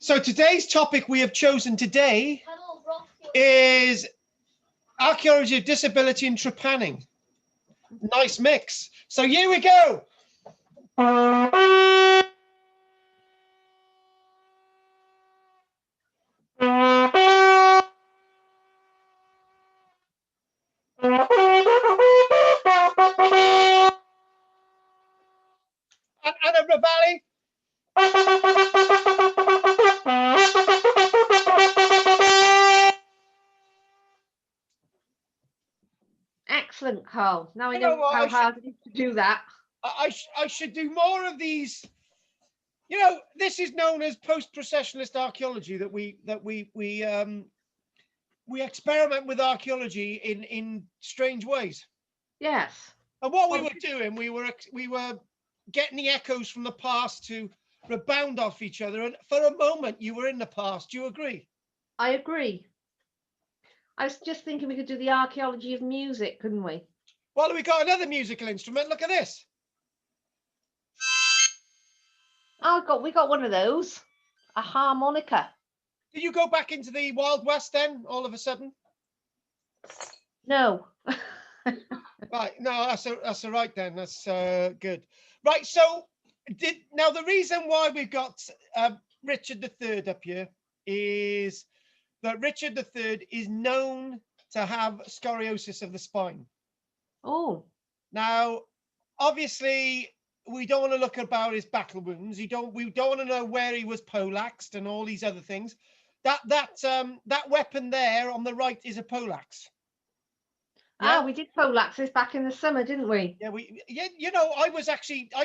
So today's topic we have chosen today is archaeology of disability and trepanning. Nice mix. So here we go. And everybody. Excellent, Carl. Now I know how hard it is to do that. I should do more of these. You know, this is known as post-processionalist archaeology. That we experiment with archaeology in strange ways. Yes. And what we were doing, we were getting the echoes from the past to rebound off each other. And for a moment, you were in the past. Do you agree? I agree. I was just thinking we could do the archaeology of music, couldn't we? Well, we got another musical instrument. Look at this. Oh, we got one of those. A harmonica. Did you go back into the Wild West then, all of a sudden? No. Right. No, that's all right then. That's good. Right. So now the reason why we've got Richard III up here is that Richard III is known to have scoliosis of the spine. Oh. Now, obviously, we don't want to look about his battle wounds. We don't want to know where he was poleaxed and all these other things. That weapon there on the right is a poleaxe. Yeah. We did poleaxes back in the summer, didn't we? Yeah, you know, I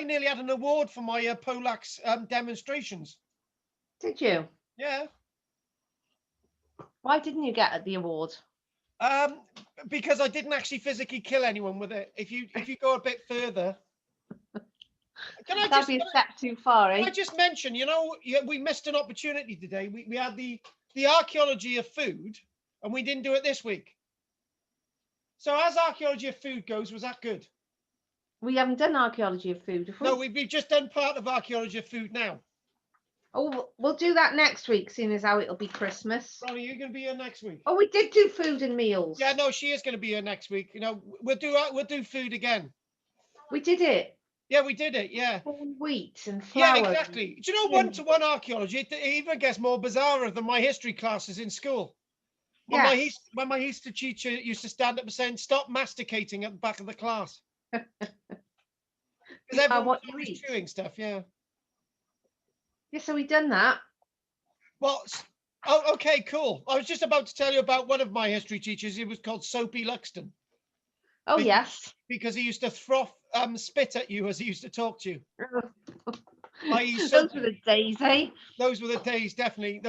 nearly had an award for my poleaxe demonstrations. Did you? Yeah. Why didn't you get the award? Because I didn't actually physically kill anyone with it. If you go a bit further, That'd be a step too far, eh? Can I just mention, you know, we missed an opportunity today. We had the archaeology of food, and we didn't do it this week. So as archaeology of food goes, was that good? We haven't done archaeology of food, have we? No, we've just done part of archaeology of food now. Oh, we'll do that next week, seeing as how it'll be Christmas. Ronnie, are you going to be here next week? Oh, we did do food and meals. Yeah, no, she is going to be here next week. You know, we'll do food again. We did it. Yeah, we did it. Yeah. Corn, wheat and flour. Yeah, exactly. Do you know one-to-one archaeology? It even gets more bizarre than my history classes in school. When my history teacher used to stand up and say, "Stop masticating at the back of the class." Because everyone was chewing stuff. Yeah. Yeah, so we done that. Well, oh, okay, cool. I was just about to tell you about one of my history teachers. He was called Soapy Luxton. Oh, yes. Because he used to spit at you as he used to talk to you. Those were the days, eh? Those were the days, definitely.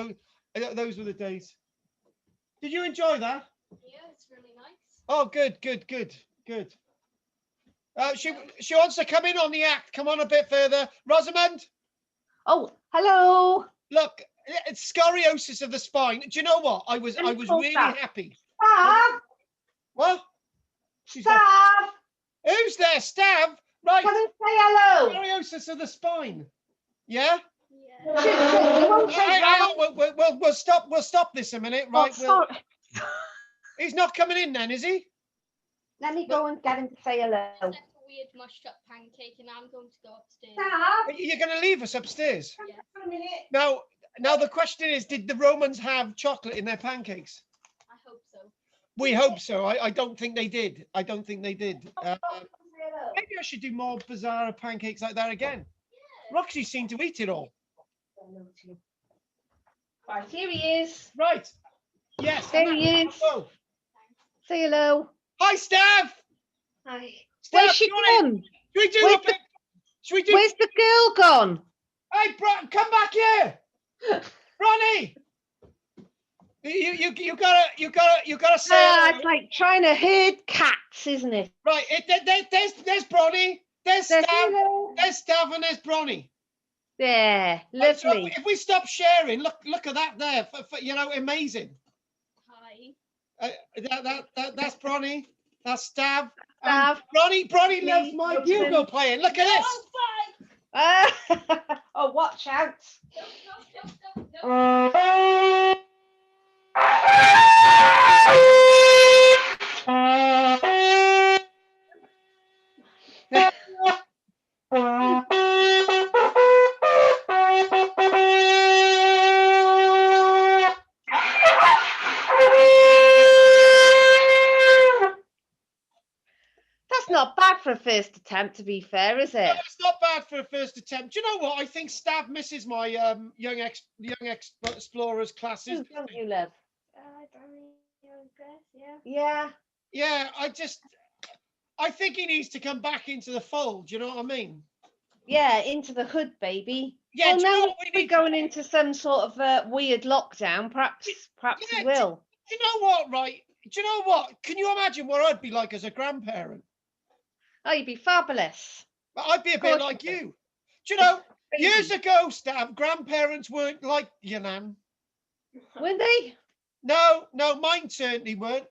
Those were the days. Did you enjoy that? Yeah, it's really nice. Oh, good. She wants to come in on the act. Come on a bit further. Rosamond? Oh, hello. Look, it's scoliosis of the spine. Do you know what? I was really happy. Stav? What? Stav? Who's there? Stav? Right. Come and say hello. Scoliosis of the spine. Yeah? Yeah. We'll stop this a minute, right? He's not coming in then, is he? Let me go and get him to say hello. Like a weird mushed up pancake, and I'm going to go upstairs. Stav? You're going to leave us upstairs? Yeah. A minute. Now the question is, did the Romans have chocolate in their pancakes? I hope so. We hope so. I don't think they did. Maybe I should do more bizarre pancakes like that again. Yeah. Roxy seemed to eat it all. Right, here he is. Right. Yes. There he is. Oh. Say hello. Hi, Stav. Hi. Stav, Where's she gone? Should we do? Where's the girl gone? Hey, come back here, Ronnie. You gotta say. It's like trying to herd cats, isn't it? Right. There's Bronnie. There's Stav. Hello. There's Stav and there's Bronnie. There, Right, so lovely. if we stop sharing, look at that there. You know, amazing. Hi. That's Bronnie. That's Stav. Stav. Bronnie loves my Husband. bugle playing. Look at this. Oh, watch out. No. That's not bad for a first attempt, to be fair, is No, it? it's not bad for a first attempt. Do you know what? I think Stav misses my young explorers classes. Who don't you love? Yeah. Yeah. Yeah, I think he needs to come back into the fold. Do you know what I mean? Yeah, into the hood, baby. Yeah, Well, do you know now what we we're need? going into some sort of weird lockdown. Perhaps Yeah, he will. Do you know what, right? Do you know what? Can you imagine what I'd be like as a grandparent? Oh, you'd be fabulous. I'd be a Of course bit like you would. you. Do you know, years Baby. ago, Stav, grandparents weren't like your nan. Were they? No, mine certainly weren't.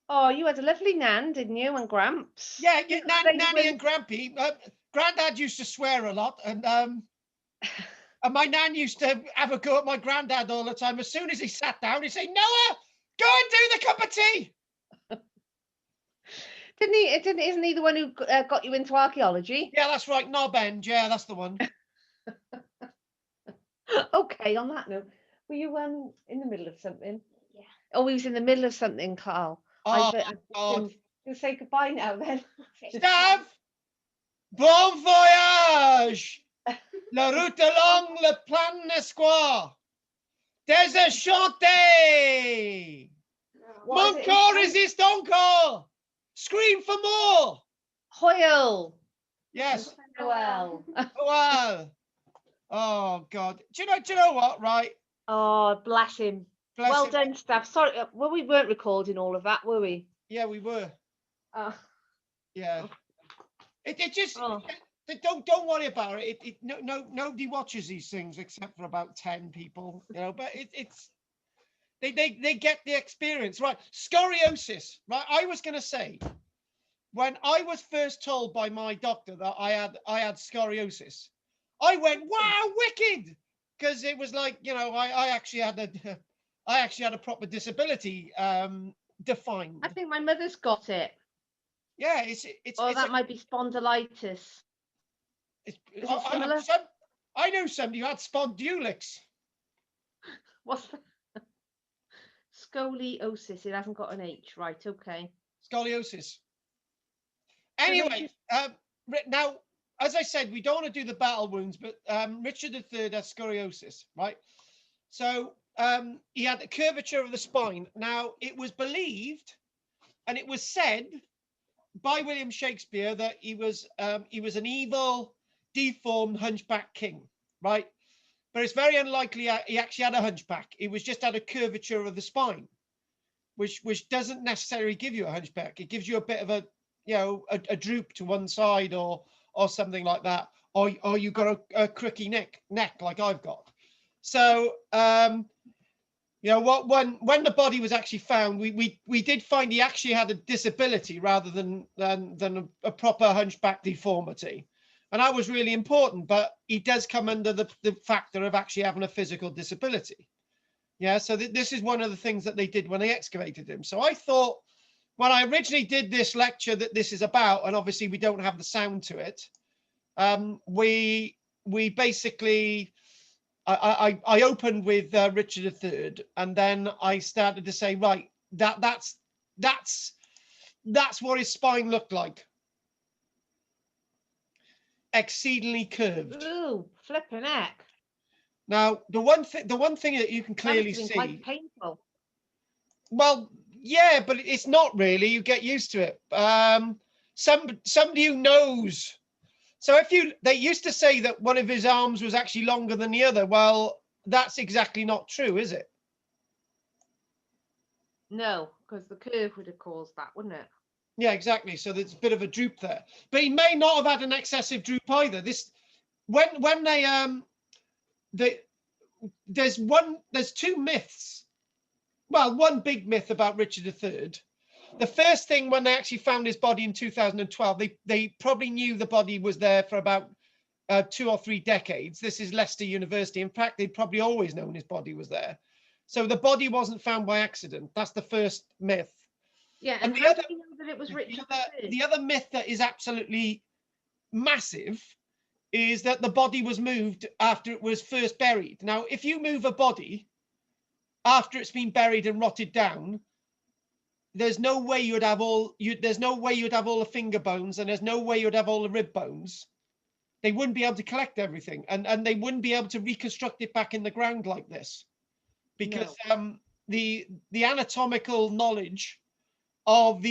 Oh, you had a lovely nan, didn't you, and Gramps? Yeah, They Nanny and Grampy. Granddad used to swear a lot, and my nan used to have a go at my granddad all the time. As soon as he sat down, he'd say, "Noah, go and do the cup of tea." Didn't he? Isn't he the one who got you into archaeology? Yeah, that's right, Knob End. Yeah, that's the one. Okay. On that note, were you in the middle of something? Yeah. Oh, he was in the middle of something, Carl. Oh, I God. can say goodbye now then. Stav, bon voyage. La route along le plan Nesquois. Des chanté. What Mon is it? corps résiste encore. Scream for more. Hoyle. Yes. Well. Well. Oh God. Do you know what? Right. Oh, bless him. Bless Well him. done, Steph. Sorry, well, we weren't recording all of that, were we? Yeah, we were. Oh. Yeah. It just Oh. don't worry about it. Nobody watches these things except for about 10 people. You know, but it's they get the experience, right? Scoliosis, right? I was gonna say, when I was first told by my doctor that I had scoliosis, I went, wow, wicked, because it was like, you know, I actually had a proper disability defined. I think my mother's got it. Yeah, it's That might be spondylitis. Is it similar? I know somebody who had spondylitis. What's the scoliosis? It hasn't got an H, right? Okay. Scoliosis. Anyway, now, as I said, we don't want to do the battle wounds, but Richard III has scoliosis, right? So he had the curvature of the spine. Now, it was believed, and it was said by William Shakespeare, that he was an evil, deformed hunchback king, right? But it's very unlikely he actually had a hunchback. It was just had a curvature of the spine, which doesn't necessarily give you a hunchback. It gives you a bit of a droop to one side or something like that, or you got a crooked neck like I've got. So when the body was actually found, we did find he actually had a disability rather than a proper hunchback deformity, and that was really important. But he does come under the factor of actually having a physical disability. Yeah, so this is one of the things that they did when they excavated him. So I thought, when I originally did this lecture that this is about, and obviously we don't have the sound to it, we basically, I opened with Richard III, and then I started to say, right, that's what his spine looked like. Exceedingly curved. Ooh, flipping heck. Now, the one thing that you can That clearly must have been see. quite painful. Well, yeah, but it's not really. You get used to it. Somebody who knows. So they used to say that one of his arms was actually longer than the other. Well, that's exactly not true, is it? No, because the curve would have caused that, wouldn't it? Yeah, exactly. So there's a bit of a droop there, but he may not have had an excessive droop either. When there's two myths. Well, one big myth about Richard III. The first thing, when they actually found his body in 2012, they probably knew the body was there for about 2 or 3 decades. This is Leicester University. In fact, they'd probably always known his body was there. So the body wasn't found by accident. That's the first myth. Yeah, And and the how other- do we know that it was Richard III? The other myth that is absolutely massive is that the body was moved after it was first buried. Now, if you move a body after it's been buried and rotted down, there's no way you'd have all the finger bones, and there's no way you'd have all the rib bones. They wouldn't be able to collect everything, and they wouldn't be able to reconstruct it back in the ground like this, because the anatomical knowledge of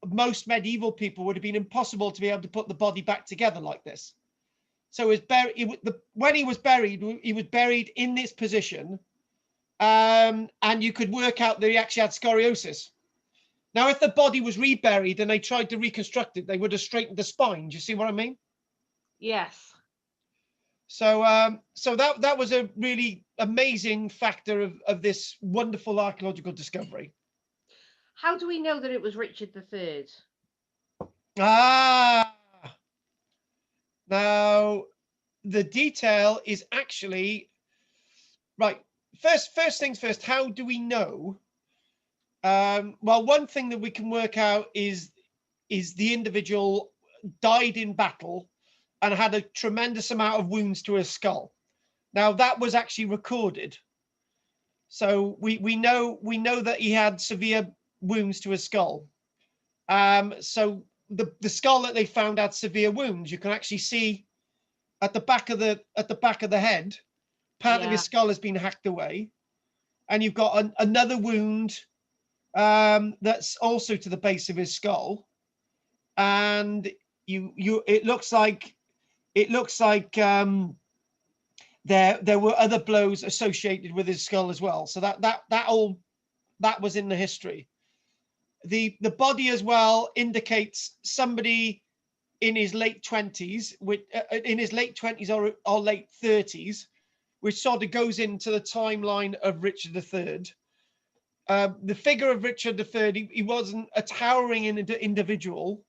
most medieval people would have been impossible to be able to put the body back together like this. So when he was buried in this position, and you could work out that he actually had scoliosis. Now, if the body was reburied and they tried to reconstruct it, they would have straightened the spine. Do you see what I mean? Yes. So, so that was a really amazing factor of this wonderful archaeological discovery. How do we know that it was Richard III? Now the detail is actually right. First things first. How do we know? Well, one thing that we can work out is the individual died in battle and had a tremendous amount of wounds to his skull. Now that was actually recorded, so we know that he had severe wounds to his skull. So the skull that they found had severe wounds. You can actually see at the back of the head, part of his skull has been hacked away, and you've got another wound that's also to the base of his skull, and it looks like there were other blows associated with his skull as well. So that was in the history. The body as well indicates somebody in his late 20s, or late 30s, which sort of goes into the timeline of Richard III. The figure of Richard III, he wasn't a towering individual,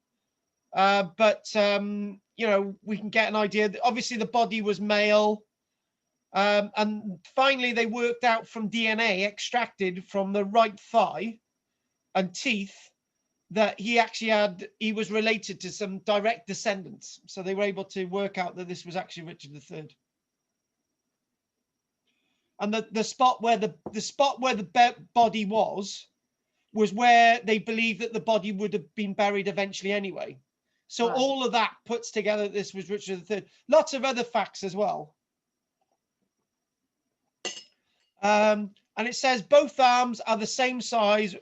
but you know, we can get an idea. Obviously, the body was male, and finally, they worked out from DNA extracted from the right thigh and teeth that he was related to some direct descendants. So they were able to work out that this was actually Richard III. And the spot where the body was where they believed that the body would have been buried eventually anyway. So all of that puts together this was Richard III. Lots of other facts as well. And it says both arms are the same size,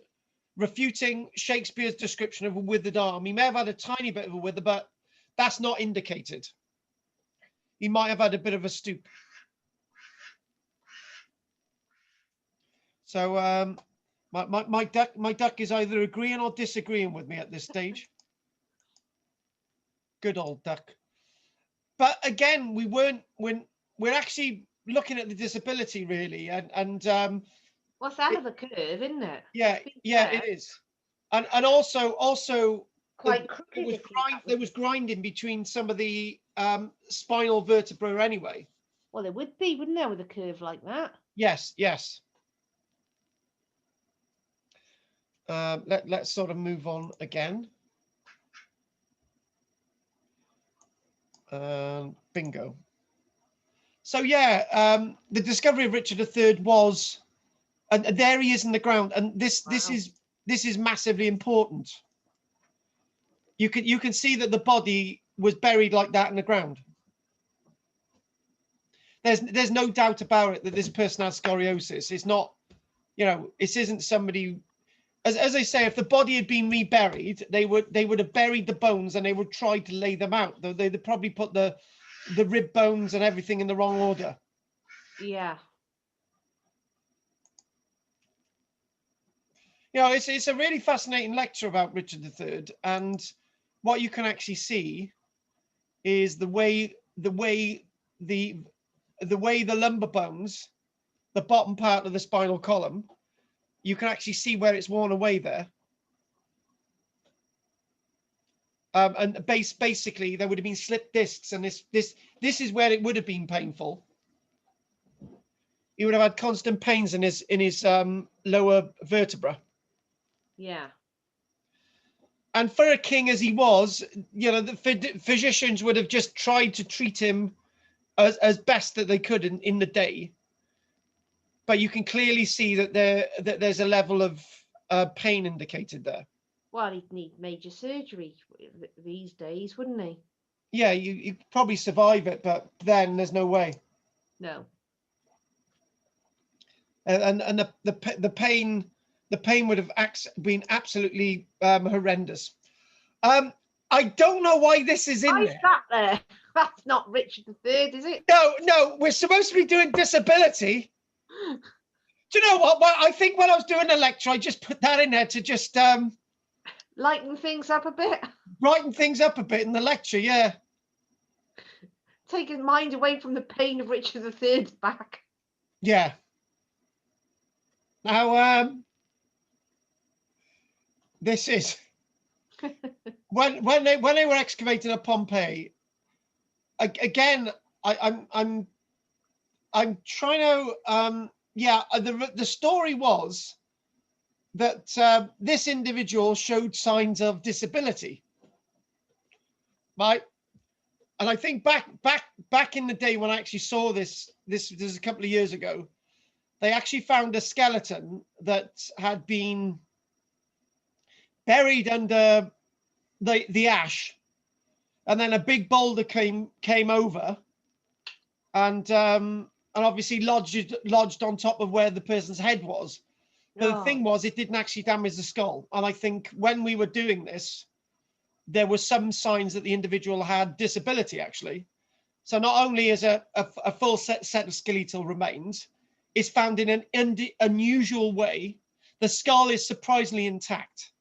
refuting Shakespeare's description of a withered arm. He may have had a tiny bit of a wither, but that's not indicated. He might have had a bit of a stoop. So my duck is either agreeing or disagreeing with me at this stage. Good old duck. But again, we're actually looking at the disability really, and What's that of a curve, isn't it? Yeah, it is, and also quite crooked. There was grinding between some of the spinal vertebrae anyway. Well, there would be, wouldn't there, with a curve like that? Yes. Let's sort of move on again. Bingo. So yeah, the discovery of Richard III was, and there he is in the ground, and this is massively important. You can see that the body was buried like that in the ground. There's no doubt about it that this person has scoliosis. It's not, you know, this isn't somebody. As I say, if the body had been reburied, they would have buried the bones and they would try to lay them out. They'd probably put the rib bones and everything in the wrong order. Yeah. You know, it's a really fascinating lecture about Richard III, and what you can actually see is the way the lumbar bones, the bottom part of the spinal column, you can actually see where it's worn away there. And basically there would have been slipped discs, and this is where it would have been painful. He would have had constant pains in his lower vertebra. Yeah. And for a king as he was, you know, the physicians would have just tried to treat him as best that they could in the day. But you can clearly see that there's a level of pain indicated there. Well, he'd need major surgery these days, wouldn't he? Yeah, you probably survive it, but then there's no way. No. And the pain would have been absolutely horrendous. I don't know why this is in Why is there. that there? That's not Richard III, is it? No, we're supposed to be doing disability. Do you know what? Well, I think when I was doing the lecture, I just put that in there to just Lighten things up a bit. brighten things up a bit in the lecture. Yeah. Take his mind away from the pain of Richard III's back. Yeah. Now, this is when they were excavating at Pompeii. Again, I'm trying to yeah. The story was that this individual showed signs of disability, right? And I think back in the day when I actually saw this was a couple of years ago, they actually found a skeleton that had been buried under the ash, and then a big boulder came over and obviously lodged on top of where the person's head was. But the thing was, it didn't actually damage the skull. And I think when we were doing this, there were some signs that the individual had disability, actually. So not only is a full set of skeletal remains, it's found in an unusual way. The skull is surprisingly intact.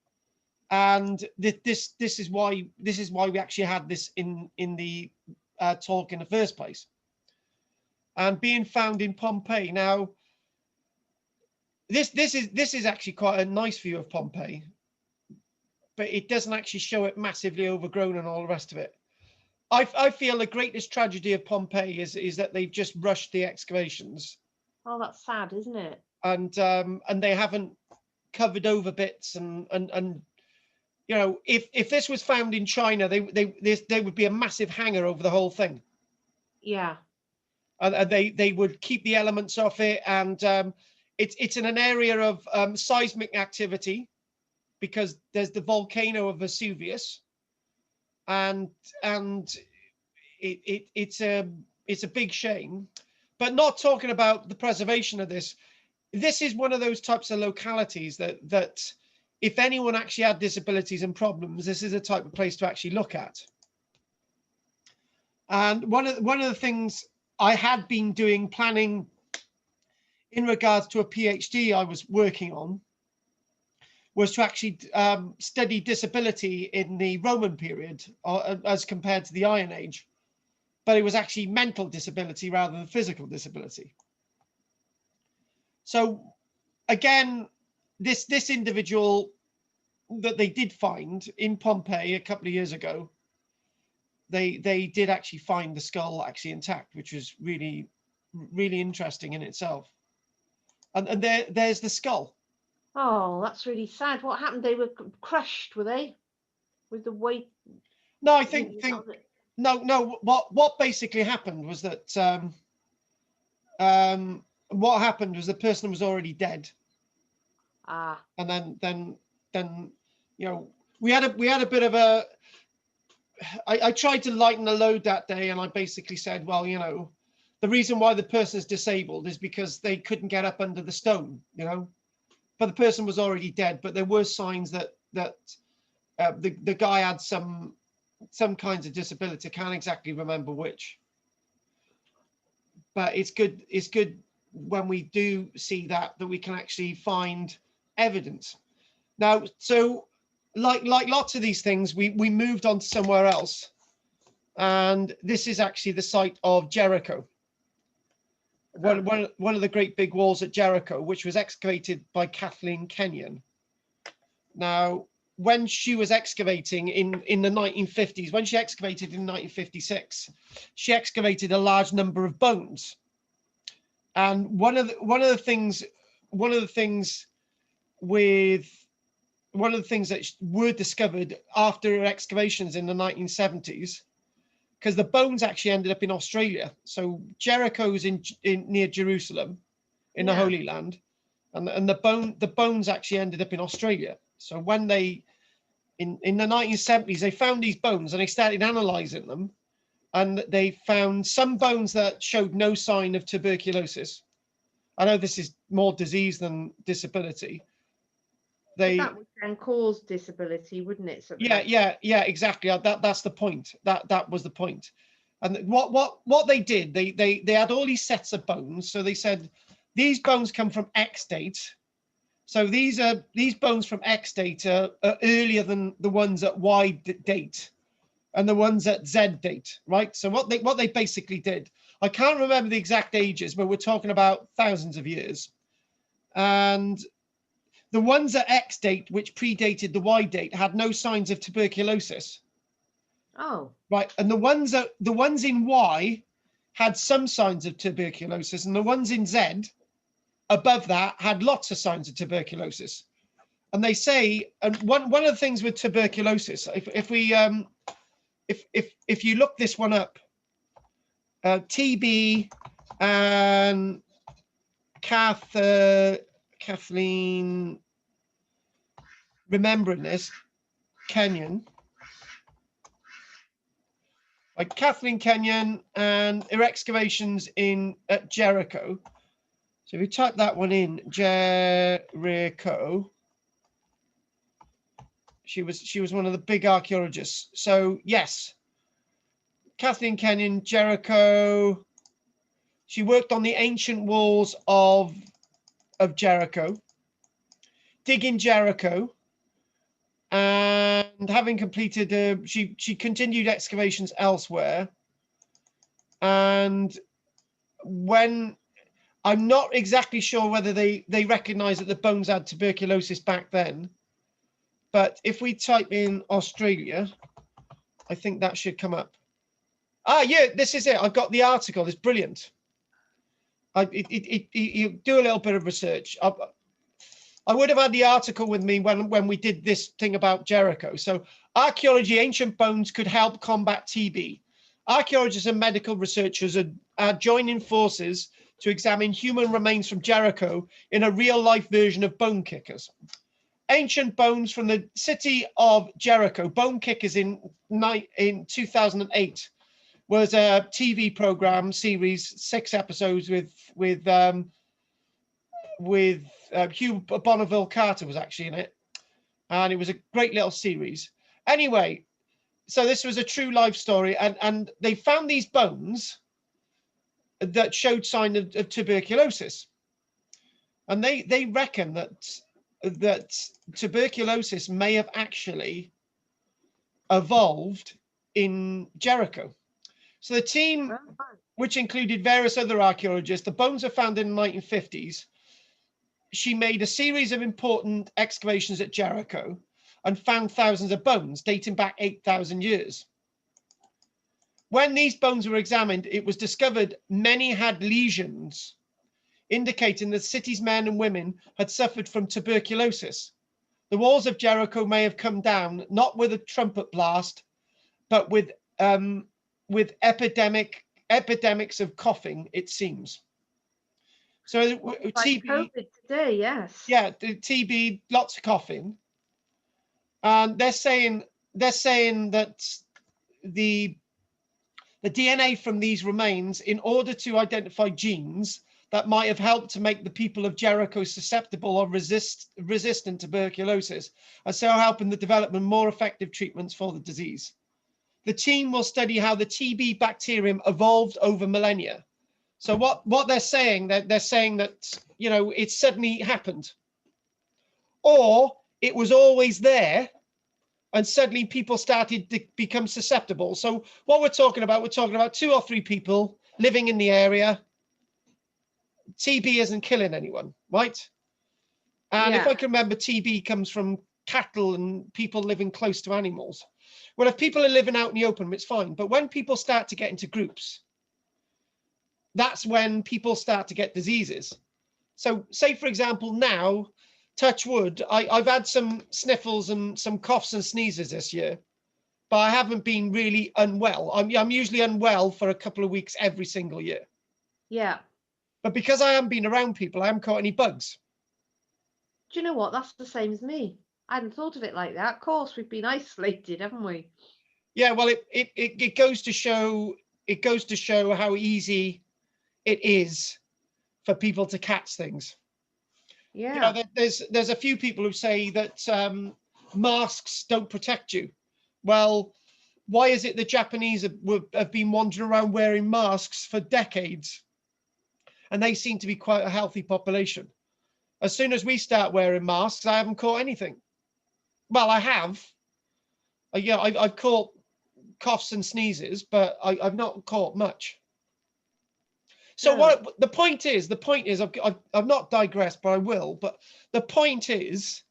And this is why we actually had this in the talk in the first place. And being found in Pompeii. Now, this is actually quite a nice view of Pompeii, but it doesn't actually show it massively overgrown and all the rest of it. I feel the greatest tragedy of Pompeii is that they've just rushed the excavations. Oh, that's sad, isn't it? And they haven't covered over bits and you know, if this was found in China, they would be a massive hanger over the whole thing. Yeah. And they would keep the elements off it, and it's in an area of seismic activity because there's the volcano of Vesuvius, and it's a big shame. But not talking about the preservation of this. This is one of those types of localities that if anyone actually had disabilities and problems, this is a type of place to actually look at. And one of the things I had been doing planning in regards to a PhD I was working on was to actually study disability in the Roman period as compared to the Iron Age, but it was actually mental disability rather than physical disability. So again, this individual that they did find in Pompeii a couple of years ago, they did actually find the skull actually intact, which was really, really interesting in itself. And there's the skull. Oh, that's really sad. What happened? They were crushed, were they? With the weight? No, I think no. What basically happened was that what happened was the person was already dead. Ah. And then you know, we had a bit of a. I tried to lighten the load that day, and I basically said, well, you know, the reason why the person is disabled is because they couldn't get up under the stone, you know, but the person was already dead. But there were signs that the guy had some kinds of disability. I can't exactly remember which, but it's good when we do see that we can actually find evidence. Now, so like lots of these things, we moved on to somewhere else, and this is actually the site of Jericho. One of the great big walls at Jericho, which was excavated by Kathleen Kenyon. Now, when she was excavating in the 1950s, when she excavated in 1956, she excavated a large number of bones. And one of the things that were discovered after her excavations in the 1970s, because the bones actually ended up in Australia. So Jericho's in near Jerusalem, in the Holy Land, and the bones actually ended up in Australia. So when they in the 1970s, they found these bones and they started analyzing them, and they found some bones that showed no sign of tuberculosis. I know this is more disease than disability. That would then cause disability, wouldn't it? Yeah, exactly. That's the point. That was the point. And what they did, they had all these sets of bones. So they said these bones come from X date. So these bones from X date are earlier than the ones at Y date, and the ones at Z date, right? So what they basically did, I can't remember the exact ages, but we're talking about thousands of years. And the ones at X date, which predated the Y date, had no signs of tuberculosis. Oh. Right, and the ones in Y had some signs of tuberculosis, and the ones in Z above that had lots of signs of tuberculosis. And they say, and one of the things with tuberculosis, if you look this one up, TB and Kathleen, remembering this, Kenyon, like Kathleen Kenyon and her excavations at Jericho. So if you type that one in, Jericho, she was one of the big archaeologists. So yes, Kathleen Kenyon, Jericho. She worked on the ancient walls of Jericho, digging Jericho, and having completed, she continued excavations elsewhere. And when, I'm not exactly sure whether they recognize that the bones had tuberculosis back then, but if we type in Australia, I think that should come up. Ah, yeah, this is it. I've got the article. It's brilliant. You do a little bit of research. I would have had the article with me when we did this thing about Jericho. So archaeology, ancient bones could help combat TB. Archaeologists and medical researchers are joining forces to examine human remains from Jericho in a real-life version of Bone Kickers. Ancient bones from the city of Jericho. Bone Kickers in 2008 was a TV program series, 6 episodes with Hugh Bonneville Carter was actually in it, and it was a great little series. Anyway, so this was a true life story, and they found these bones that showed sign of tuberculosis, and they reckon that tuberculosis may have actually evolved in Jericho. So the team, which included various other archaeologists, the bones were found in the 1950s. She made a series of important excavations at Jericho and found thousands of bones dating back 8,000 years. When these bones were examined, it was discovered many had lesions, indicating that the city's men and women had suffered from tuberculosis. The walls of Jericho may have come down, not with a trumpet blast, but with epidemics of coughing, it seems. So like TB COVID today, yes. Yeah, the TB, lots of coughing. And they're saying that the DNA from these remains, in order to identify genes that might have helped to make the people of Jericho susceptible or resistant to tuberculosis, and so helping the development of more effective treatments for the disease. The team will study how the TB bacterium evolved over millennia. So what they're saying that it suddenly happened, or it was always there, and suddenly people started to become susceptible. So what we're talking about 2 or 3 people living in the area. TB isn't killing anyone, right? And if I can remember, TB comes from cattle and people living close to animals. Well, if people are living out in the open, it's fine. But when people start to get into groups, that's when people start to get diseases. So say, for example, now, touch wood, I've had some sniffles and some coughs and sneezes this year, but I haven't been really unwell. I'm usually unwell for a couple of weeks every single year. Yeah. But because I haven't been around people, I haven't caught any bugs. Do you know what? That's the same as me. I hadn't thought of it like that. Of course, we've been isolated, haven't we? Yeah, well, it goes to show how easy it is for people to catch things. Yeah. You know, there's a few people who say that masks don't protect you. Well, why is it the Japanese have been wandering around wearing masks for decades, and they seem to be quite a healthy population? As soon as we start wearing masks, I haven't caught anything. Well, I have. Yeah, I've caught coughs and sneezes, but I've not caught much. So No. what the point is, I've not digressed, but I will. But the point is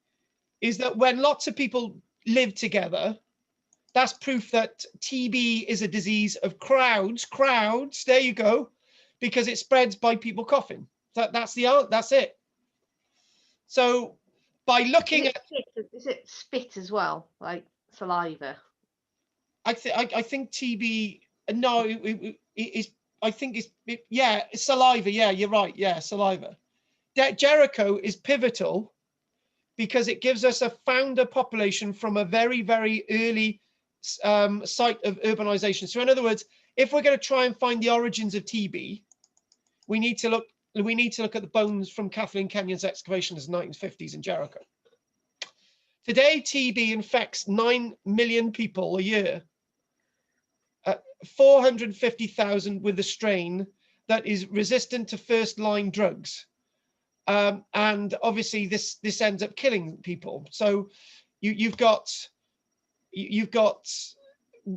that when lots of people live together, that's proof that TB is a disease of crowds. There you go, because it spreads by people coughing. That's it. So by looking at, is it spit as well, like saliva? I think TB. No, it is. I think it's saliva. Yeah, you're right. Yeah, saliva. Jericho is pivotal because it gives us a founder population from a very, very early site of urbanization. So in other words, if we're going to try and find the origins of TB, we need to look at the bones from Kathleen Kenyon's excavations in the 1950s in Jericho. Today, TB infects 9 million people a year. 450,000 with a strain that is resistant to first-line drugs. And obviously this ends up killing people. So you've got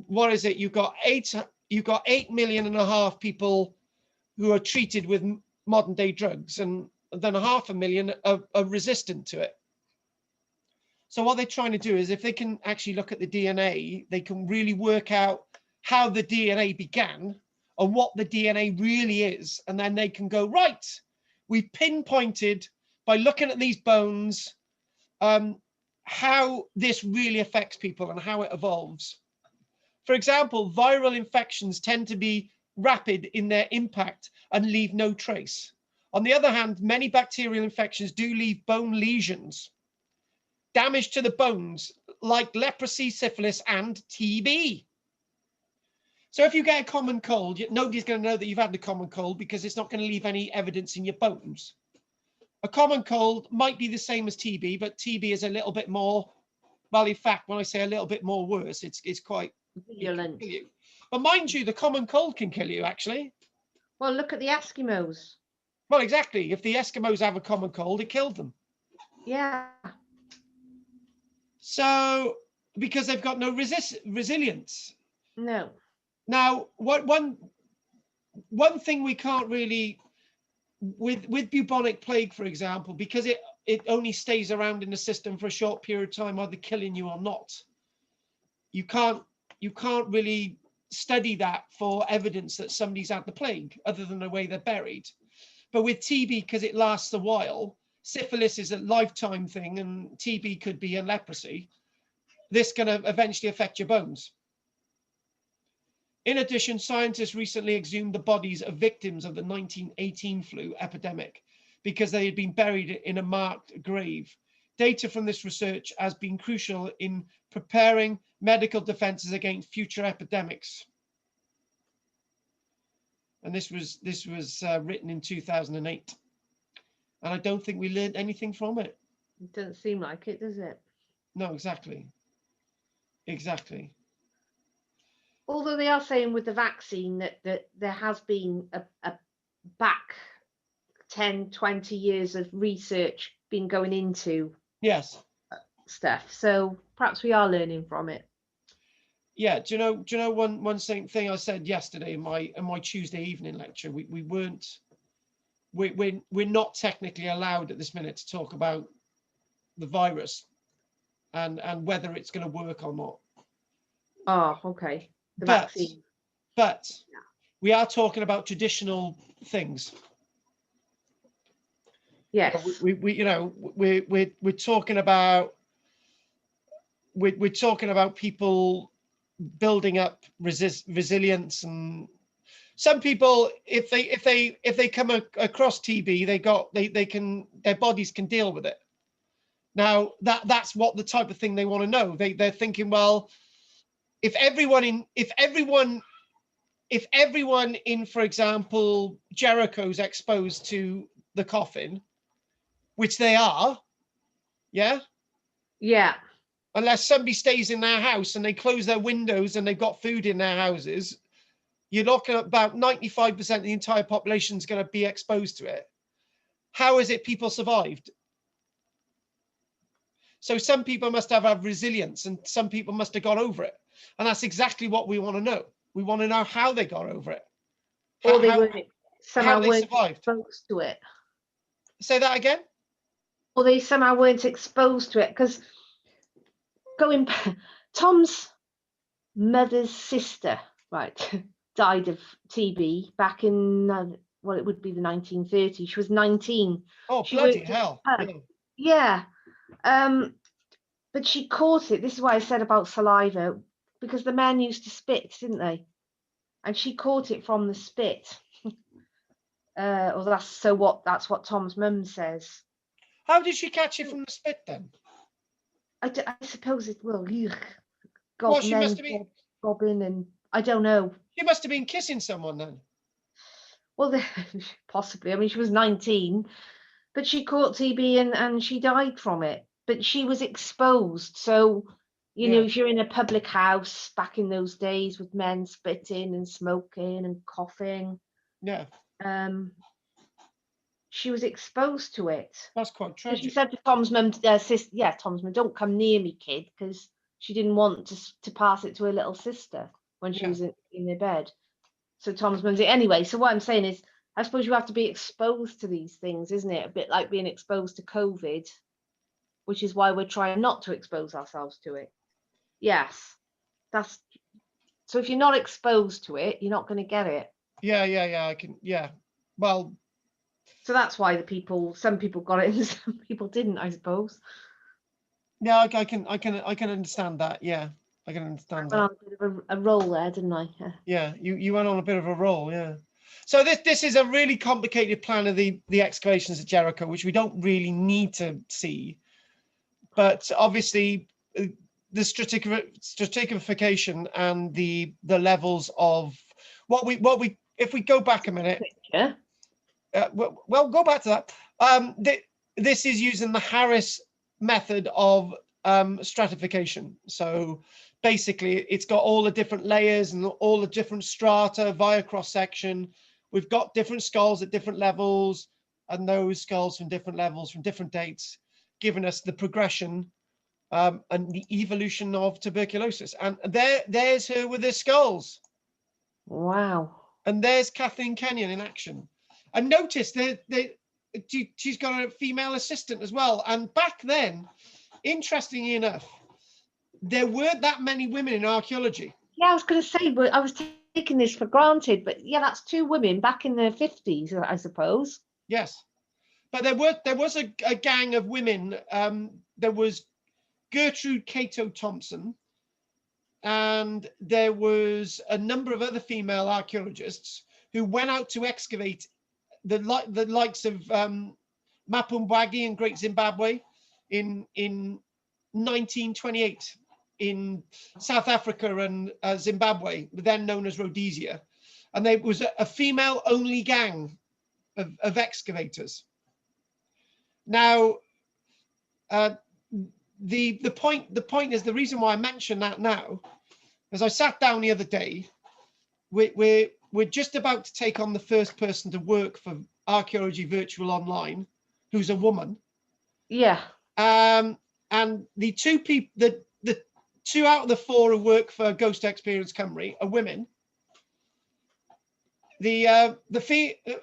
what is it? You've got 8.5 million people who are treated with modern day drugs, and then 500,000 are resistant to it. So what they're trying to do is, if they can actually look at the DNA, they can really work out how the DNA began and what the DNA really is. And then they can go, right, we've pinpointed by looking at these bones, how this really affects people and how it evolves. For example, viral infections tend to be rapid in their impact and leave no trace. On the other hand, many bacterial infections do leave bone lesions, damage to the bones, like leprosy, syphilis, and TB. So if you get a common cold, nobody's going to know that you've had the common cold because it's not going to leave any evidence in your bones. A common cold might be the same as TB, but TB is a little bit more, well, in fact, when I say a little bit more worse, it's quite Violent. But mind you, the common cold can kill you, actually. Well, look at the Eskimos. Well, exactly. If the Eskimos have a common cold, it killed them. Yeah. So, because they've got no resilience. No. Now, one thing we can't really, with bubonic plague, for example, because it only stays around in the system for a short period of time, either killing you or not. You can't really study that for evidence that somebody's had the plague, other than the way they're buried. But with TB, because it lasts a while, syphilis is a lifetime thing, and TB could be a leprosy. This can eventually affect your bones. In addition, scientists recently exhumed the bodies of victims of the 1918 flu epidemic because they had been buried in a marked grave. Data from this research has been crucial in preparing medical defenses against future epidemics. And this was written in 2008. And I don't think we learned anything from it. It doesn't seem like it, does it? No, exactly. Exactly. Although they are saying with the vaccine that there has been a back 10, 20 years of research been going into stuff. So perhaps we are learning from it. Yeah, do you know one thing I said yesterday in my Tuesday evening lecture? We're not technically allowed at this minute to talk about the virus. and whether it's going to work or not. Oh, okay. The But vaccine. Yeah. We are talking about traditional things. Yes. We're talking about we're talking about people building up resilience, and some people, if they come across TB, their bodies can deal with it. Now that's what the type of thing they want to know. They're thinking, well, if everyone in, for example, Jericho's exposed to the coffin, which they are, yeah, unless somebody stays in their house and they close their windows and they've got food in their houses, you're looking at about 95% of the entire population is going to be exposed to it. How is it people survived? So some people must have resilience, and some people must have got over it. And that's exactly what we want to know. We want to know how they got over it. Or they weren't survived. Exposed to it. Say that again? Or they somehow weren't exposed to it. Because Tom's mother's sister, right, died of TB back in, it would be the 1930s. She was 19. Oh, bloody hell. Yeah. But she caught it. This is what I said about saliva, because the men used to spit, didn't they? And she caught it from the spit. That's what Tom's mum says. How did she catch it from the spit then? I suppose it will. Well, she must have been gobbing, and I don't know. She must have been kissing someone then. Well, possibly. I mean, she was 19, but she caught TB and she died from it. But she was exposed, so you know, if you're in a public house back in those days with men spitting and smoking and coughing, she was exposed to it. That's quite tragic. She said to Tom's mum, Tom's mum, don't come near me, kid, because she didn't want to pass it to her little sister when she was in their bed. So Tom's mum said, anyway, so what I'm saying is, I suppose you have to be exposed to these things, isn't it? A bit like being exposed to COVID, which is why we're trying not to expose ourselves to it. Yes, so if you're not exposed to it, you're not going to get it. Well, so that's why some people got it and some people didn't, I suppose. Yeah, I can understand that. Yeah, I can understand that. I went on a bit of a roll there, didn't I? Yeah, you went on a bit of a roll. Yeah. So this is a really complicated plan of the excavations at Jericho, which we don't really need to see, but obviously the stratification and the levels of what we if we go back a minute. Yeah. Well, go back to that. This is using the Harris method of stratification. So basically, it's got all the different layers and all the different strata via cross section. We've got different skulls at different levels, and those skulls from different levels from different dates, giving us the progression and the evolution of tuberculosis. And there's her with her skulls. Wow. And there's Kathleen Kenyon in action. And notice she's got a female assistant as well. And back then, interestingly enough, there weren't that many women in archaeology. Yeah, I was going to say, but I was taking this for granted. But yeah, that's 2 women back in the 50s, I suppose. Yes, but there was a gang of women. There was Gertrude Cato Thompson, and there was a number of other female archaeologists who went out to excavate the likes of Mapungubwe in Great Zimbabwe in 1928 in South Africa and Zimbabwe, then known as Rhodesia, and there was a female-only gang of excavators. Now, the point is, the reason why I mention that now, as I sat down the other day, we're just about to take on the first person to work for Archaeology Virtual Online, who's a woman. Yeah. And the 2 people, the 2 out of the 4 who work for Ghost Experience Cymru are women.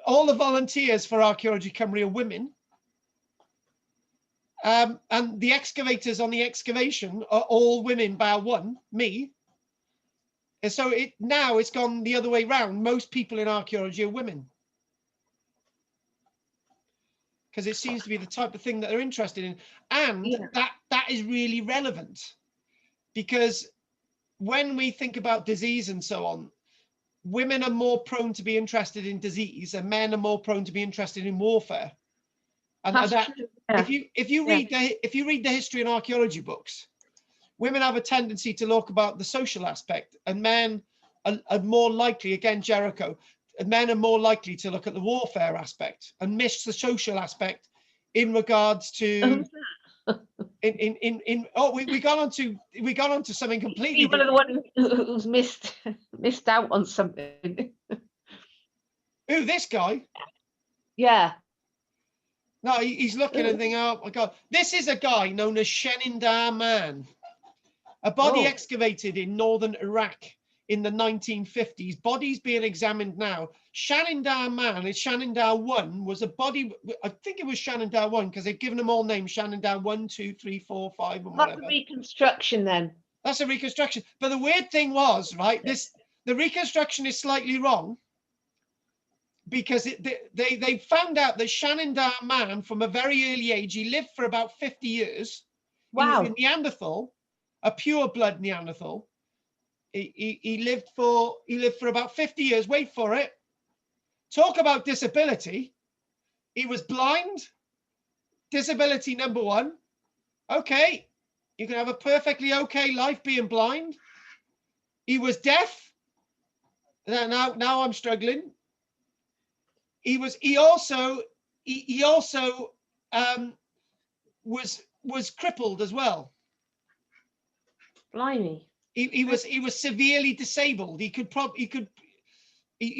All the volunteers for Archaeology Cymru are women. And the excavators on the excavation are all women bar one, me. And so now it's gone the other way round. Most people in archaeology are women. Because it seems to be the type of thing that they're interested in. And that is really relevant. Because when we think about disease and so on, women are more prone to be interested in disease and men are more prone to be interested in warfare. And that, if you read the history and archaeology books, women have a tendency to look about the social aspect, and men are more likely, again, Jericho, men are more likely to look at the warfare aspect and miss the social aspect in regards to we got on to something completely one of the one who's missed out on something. Who, this guy? Yeah. No, he's looking and thinking, oh my God, this is a guy known as Shenindar Man, a body excavated in northern Iraq in the 1950s. Bodies being examined now. Shenindar Man, it's Shenindar One, was a body, I think it was Shenindar One, because they've given them all names, Shenindar 1, 2, 3, 4, 5, and whatever. That's a reconstruction then. That's a reconstruction. But the weird thing was, right, the reconstruction is slightly wrong, because they found out that Shenindar Man, from a very early age, he lived for about 50 years. Wow. He was a Neanderthal, a pure blood Neanderthal. He lived for about 50 years. Wait for it. Talk about disability. He was blind. Disability number one. Okay, you can have a perfectly okay life being blind. He was deaf. Now I'm struggling. He also was crippled as well. Blimey. He was severely disabled. He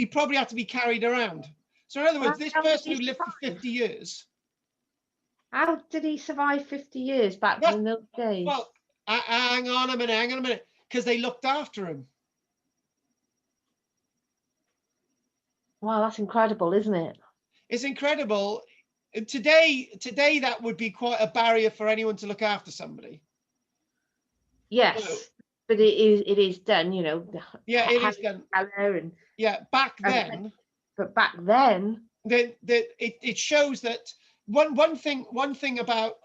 probably had to be carried around. So in other words, this person who lived for 50 years. How did he survive 50 years back in those days? Well, hang on a minute, because they looked after him. Wow, that's incredible, isn't it? It's incredible. Today that would be quite a barrier for anyone to look after somebody. Yes, but it is done, you know. Yeah, it is done. And, back then. But back then, it shows that one thing about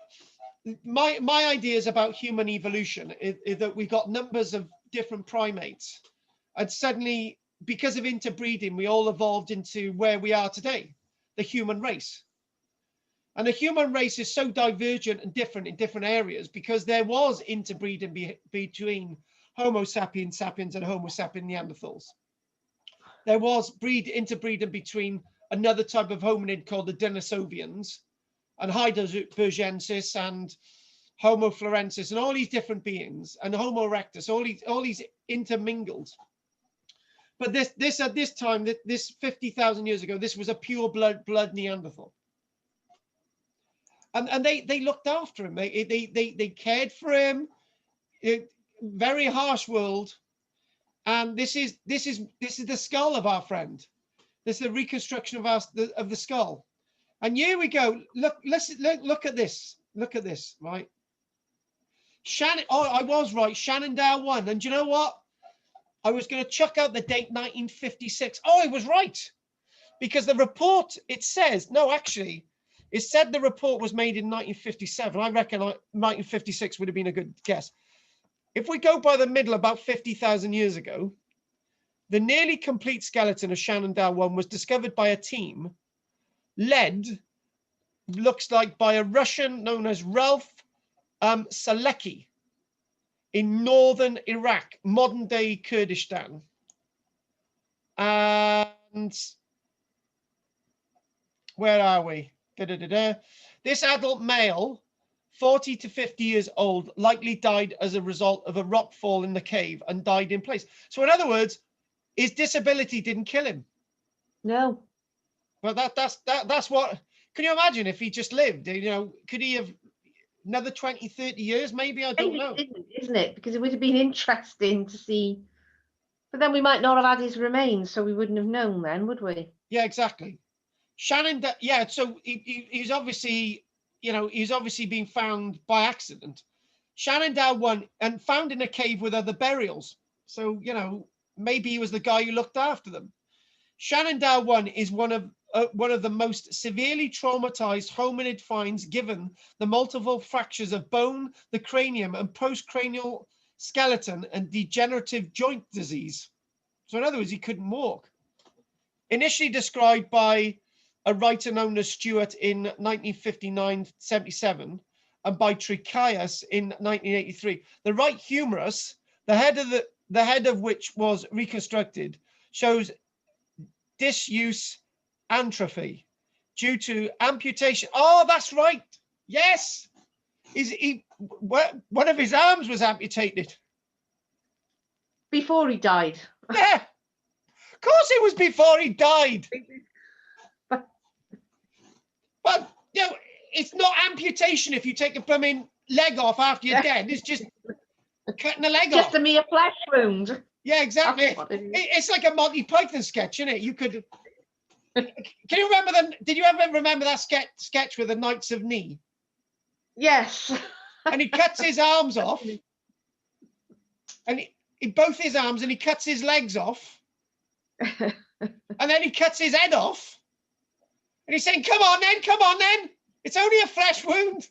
my ideas about human evolution is that we got numbers of different primates, and suddenly, because of interbreeding, we all evolved into where we are today, the human race. And the human race is so divergent and different in different areas because there was interbreeding between Homo sapiens sapiens and Homo sapiens Neanderthals. There was interbreeding between another type of hominid called the Denisovians and Heidelbergensis and Homo florensis and all these different beings, and Homo erectus, all these intermingled. But this at this time, this 50,000 years ago, this was a pure blood Neanderthal. And they looked after him. They cared for him. Very harsh world. And this is the skull of our friend. This is the reconstruction of the skull. And here we go. Look at this. Look at this, right? I was right. Shenindar One. And you know what? I was going to chuck out the date 1956. Oh, I was right. Because the report, it says, no, actually, it said the report was made in 1957. I reckon 1956 would have been a good guess. If we go by the middle, about 50,000 years ago, the nearly complete skeleton of Shenindar One was discovered by a team led, looks like, by a Russian known as Ralph Salecki in northern Iraq, modern day Kurdistan. And where are we? This adult male, 40 to 50 years old, likely died as a result of a rock fall in the cave and died in place. So in other words, his disability didn't kill him. No. Well, that's what, can you imagine if he just lived, you know, could he have another 20, 30 years? Maybe, I don't know. Isn't it? Because it would have been interesting to see, but then we might not have had his remains, so we wouldn't have known then, would we? Yeah, exactly. Shenindar, yeah, so he's obviously you know, he's obviously been found by accident. Shenandoah 1 and found in a cave with other burials. So, you know, maybe he was the guy who looked after them. Shenandoah 1 is one of the most severely traumatized hominid finds, given the multiple fractures of bone, the cranium, and postcranial skeleton and degenerative joint disease. So in other words, he couldn't walk. Initially described by a writer known as Stewart in 1959-77 and by Tricaius in 1983, the right humerus, the head of which was reconstructed, shows disuse atrophy due to amputation. Oh, that's right. Yes. One of his arms was amputated. Before he died. Yeah. Of course it was before he died. But, you know, it's not amputation if you take a blooming leg off after you're dead. It's just cutting a leg off. Just a mere flesh wound. Yeah, exactly. It's like a Monty Python sketch, isn't it? You could. Can you remember them? Did you ever remember that sketch with the Knights of Knee? Yes. And he cuts his arms off, and he both his arms, and he cuts his legs off, and then he cuts his head off, and he's saying, "Come on, then. It's only a flesh wound."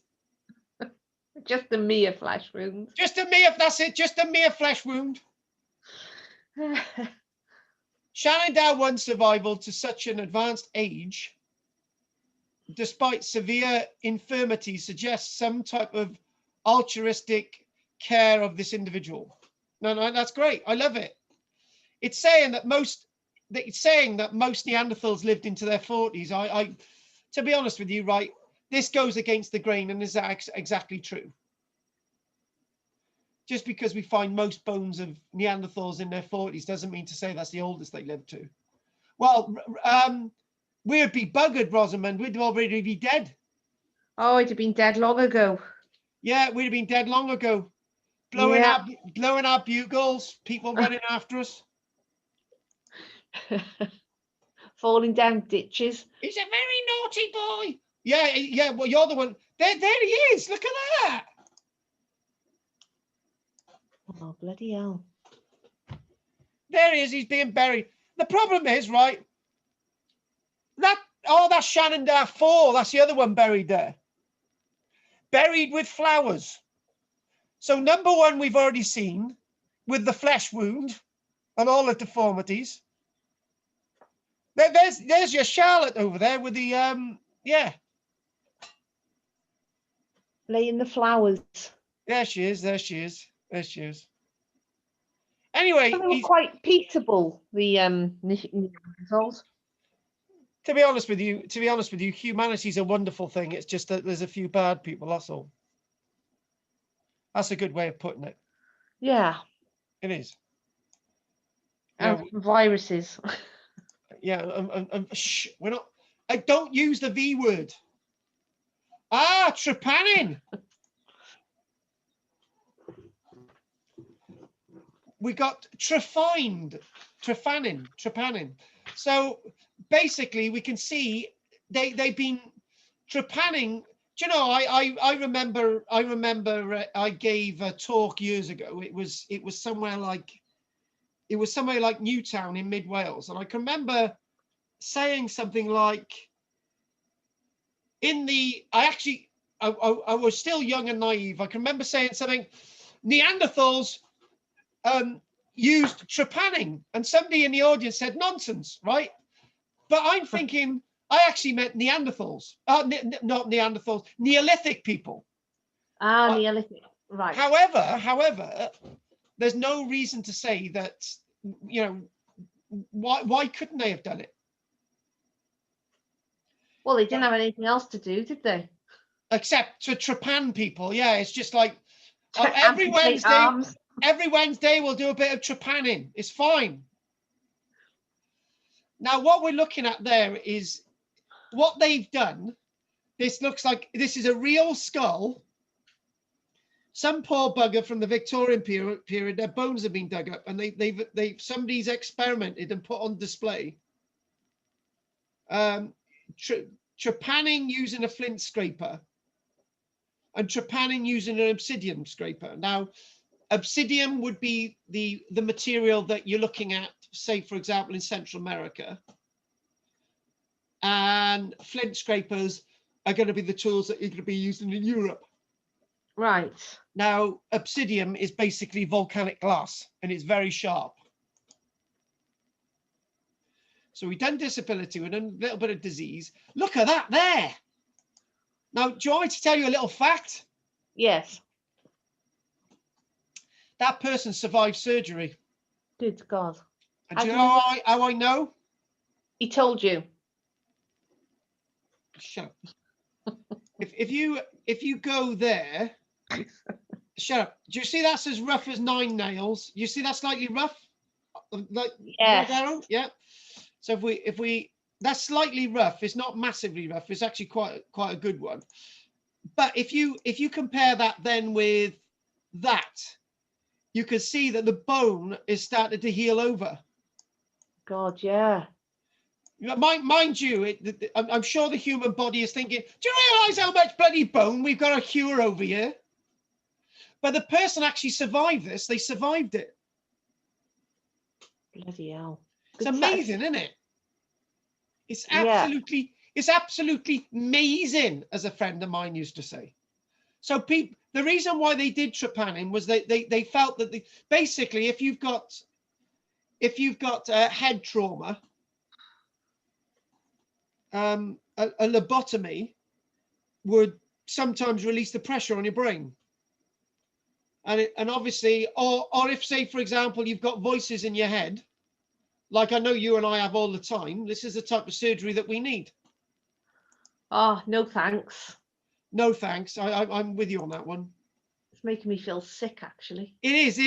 Just a mere flesh wound. That's it. Just a mere flesh wound. Shenandoah 1's survival to such an advanced age, despite severe infirmity, suggests some type of altruistic care of this individual. No, that's great. I love it. It's saying that most Neanderthals lived into their 40s. I to be honest with you, right, this goes against the grain, and is that exactly true? Just because we find most bones of Neanderthals in their 40s doesn't mean to say that's the oldest they lived to. Well, we'd be buggered, Rosamund. We'd already be dead. Oh, it'd have been dead long ago. Yeah, we'd have been dead long ago. Blowing our bugles, people running after us. Falling down ditches. He's a very naughty boy. Yeah, well, you're the one. There he is. Look at that. Oh, bloody hell. There he is. He's being buried. The problem is, right, that's Shenandoah 4. That's the other one buried there. Buried with flowers. So number 1, we've already seen with the flesh wound and all the deformities. There's your Charlotte over there with the, yeah. Laying the flowers. There she is. Anyway, They were quite peaceable, the Neanderthals. To be honest with you, humanity's a wonderful thing. It's just that there's a few bad people, that's all. That's a good way of putting it. Yeah. It is. And viruses. Yeah, shh, we're not. I don't use the V word. Trepanning. We got Trepanning. So basically, we can see they've been trepanning. Do you know? I remember I gave a talk years ago. It was somewhere like Newtown in mid Wales, and I can remember saying something like, I was still young and naive. I can remember saying something, Neanderthals used trepanning, and somebody in the audience said nonsense, right? But I'm thinking I actually meant Neanderthals, not Neanderthals, Neolithic people. Neolithic, right. However, there's no reason to say that, you know, why couldn't they have done it? Well, they didn't have anything else to do, did they? Except to trepan people. Yeah, it's just like every Wednesday we'll do a bit of trepanning. It's fine. Now, what we're looking at there is what they've done. This looks like this is a real skull. Some poor bugger from the Victorian period, their bones have been dug up, and somebody's experimented and put on display. Trepanning using a flint scraper and trepanning using an obsidian scraper. Now, obsidian would be the material that you're looking at, say, for example, in Central America. And flint scrapers are going to be the tools that you're going to be using in Europe. Right. Now, obsidian is basically volcanic glass, and it's very sharp. So we've done disability, we've done a little bit of disease. Look at that there. Now, do you want me to tell you a little fact? Yes. That person survived surgery. Good God. And do you know how I know? He told you. Shut up. if you go there, shut up. Do you see that's as rough as 9 nails? You see that's slightly rough? Like, yes. Yeah. So if we that's slightly rough, it's not massively rough, it's actually quite a good one. But if you compare that then with that, you can see that the bone is starting to heal over. God, yeah. Mind you, I'm sure the human body is thinking, do you realize how much bloody bone we've got to cure over here? But the person actually survived this. They survived it. Bloody hell. It's amazing, isn't it? It's absolutely amazing, as a friend of mine used to say. So the reason why they did trepanning was they felt that basically if you've got head trauma, a lobotomy would sometimes release the pressure on your brain. And obviously, or if, say, for example, you've got voices in your head, like I know you and I have all the time, this is the type of surgery that we need. Oh, no thanks. No thanks. I'm with you on that one. It's making me feel sick, actually. It is.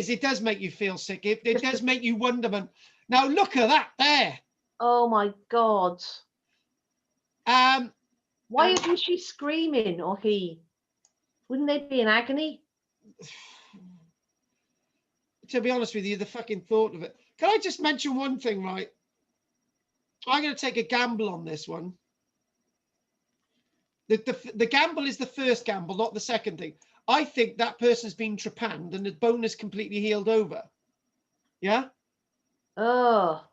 It does make you feel sick. It does make you wonderment. Now, look at that there. Oh, my God. Why isn't she screaming, or he? Wouldn't they be in agony? To be honest with you, the fucking thought of it. Can I just mention one thing, right? I'm going to take a gamble on this one. The gamble is the first gamble, not the second thing. I think that person's been trepanned and the bone is completely healed over. Yeah? Oh.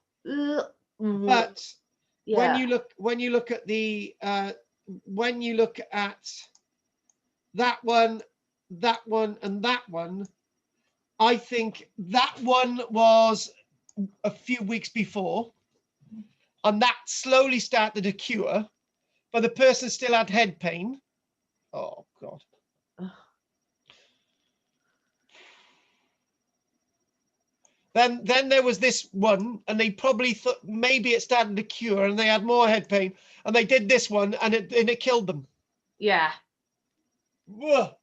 But yeah. when you look at that one, and that one, I think that one was a few weeks before, and that slowly started to cure, but the person still had head pain. Oh God. Then there was this one, and they probably thought maybe it started to cure, and they had more head pain, and they did this one, and it killed them. Yeah. Whoa.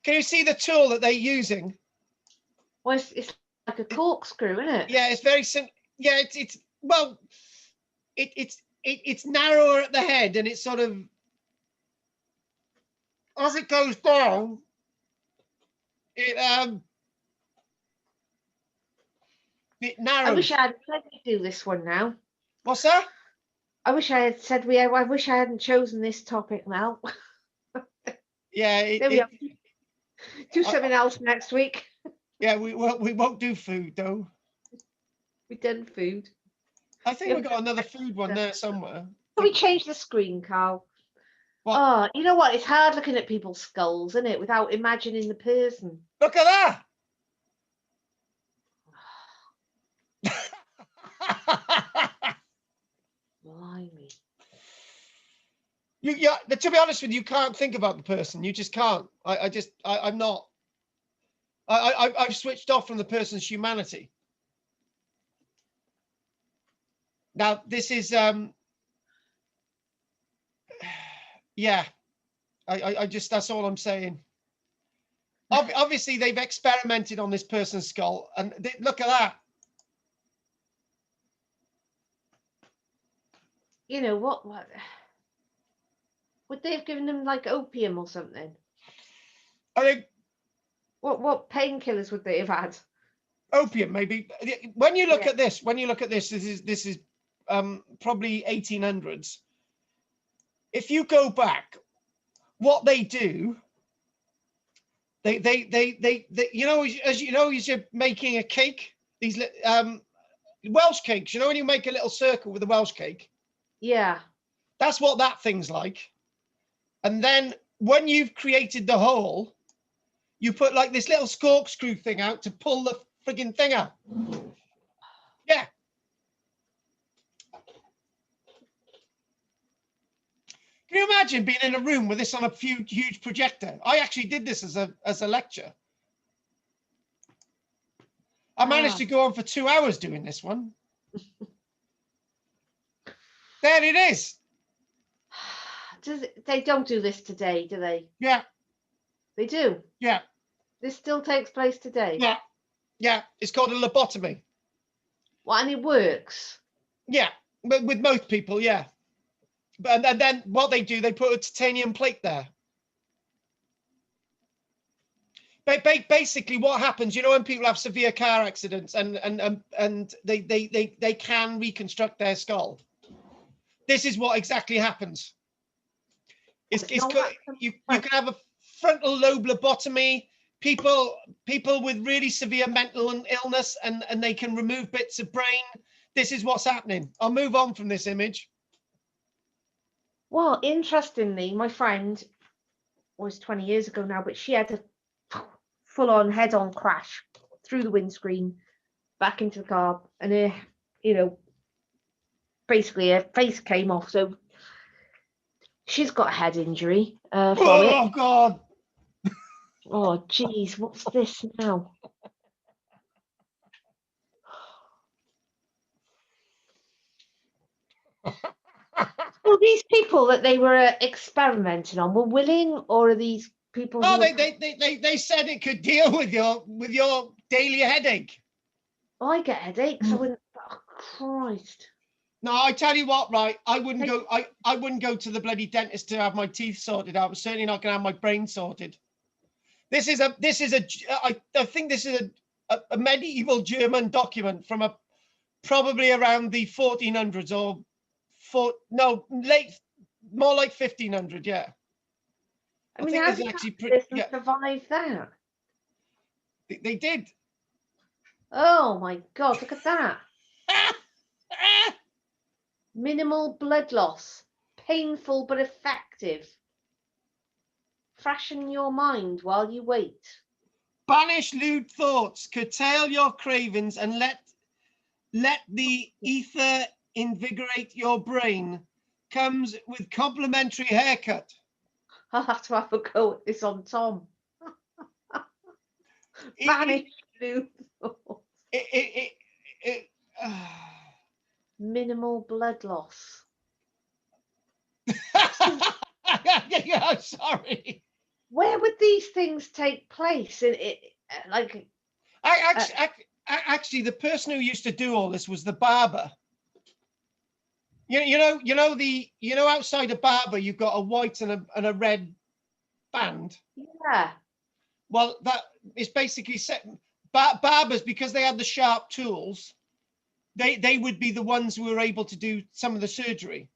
Can you see the tool that they're using? Well, it's like a corkscrew, isn't it? Yeah, it's very simple. Yeah, it's narrower at the head, and it's sort of, as it goes down, it narrows. I wish I had said we do this one now. What's that? I wish I had said I wish I hadn't chosen this topic now. Yeah. There we are. Do something else next week. Yeah, we won't do food though. We've done food. I think we've got another food one there somewhere. Can we change the screen, Carl? What? Oh, you know what? It's hard looking at people's skulls, isn't it, without imagining the person. Look at that. Blimey. Yeah, to be honest with you, you can't think about the person. You just can't. I'm not. I've switched off from the person's humanity. Now, this is, yeah, I just, that's all I'm saying. Obviously, they've experimented on this person's skull, and look at that. You know, what would they have given them, like opium or something? I think. What painkillers would they have had? Opium, maybe. When you look at this, this is probably 1800s. if you go back, what they do, they you know, as you know, as you're making a cake, these Welsh cakes, you know, when you make a little circle with a Welsh cake. Yeah. That's what that thing's like. And then when you've created the hole, you put like this little corkscrew thing out to pull the frigging thing out. Yeah. Can you imagine being in a room with this on a huge projector? I actually did this as a lecture. I managed to go on for 2 hours doing this one. There it is. They don't do this today, do they? Yeah. They do? Yeah. This still takes place today? Yeah. Yeah. It's called a lobotomy. Well, and it works? Yeah. But with most people, yeah. And then what they do, they put a titanium plate there. Basically, what happens, you know, when people have severe car accidents and they can reconstruct their skull. This is what exactly happens. You can have a frontal lobe lobotomy. People with really severe mental illness, and they can remove bits of brain. This is what's happening. I'll move on from this image. Well, interestingly, my friend was 20 years ago now, but she had a full-on head-on crash through the windscreen, back into the car, and her, you know, basically her face came off. So she's got a head injury from it. Oh God! Oh geez, what's this now? Well, these people that they were experimenting on were willing, or are these people? Oh, they said it could deal with your daily headache. Oh, I get headaches. I wouldn't. Oh, Christ. No, I tell you what, right? I wouldn't go. I wouldn't go to the bloody dentist to have my teeth sorted out. I'm certainly not going to have my brain sorted. I think this is a medieval German document from probably around the 1400s or more like 1500. Yeah. I mean, how did actually survive that? They did. Oh my God! Look at that. Minimal blood loss, painful but effective. Freshen your mind while you wait. Banish lewd thoughts, curtail your cravings, and let the ether invigorate your brain. Comes with complimentary haircut. I'll have to have a go at this on Tom. Banish lewd thoughts. Minimal blood loss. Yeah, sorry. Where would these things take place? Actually, the person who used to do all this was the barber. You know, outside a barber, you've got a white and a red band. Yeah. Well, that is basically set. Barbers, because they had the sharp tools, they would be the ones who were able to do some of the surgery.